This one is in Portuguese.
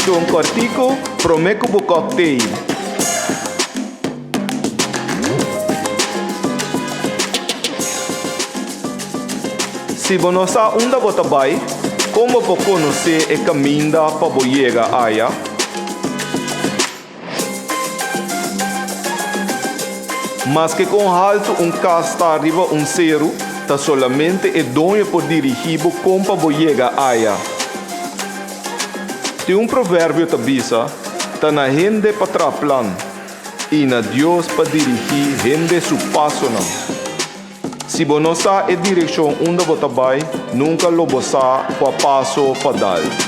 direção cortico, promeco o cocktail. Se você não bota bem, como para conhecer o caminho para chegar a área? Mas que com alto casta arriba zero, tá solamente é donde por dirigir como para chegar a área. Tem provérbio que diz, tá na gente para traplan, e na Deus para dirigir gente su passo não. Se você não sabe a direção onde você vai, nunca lo você para passo para dar.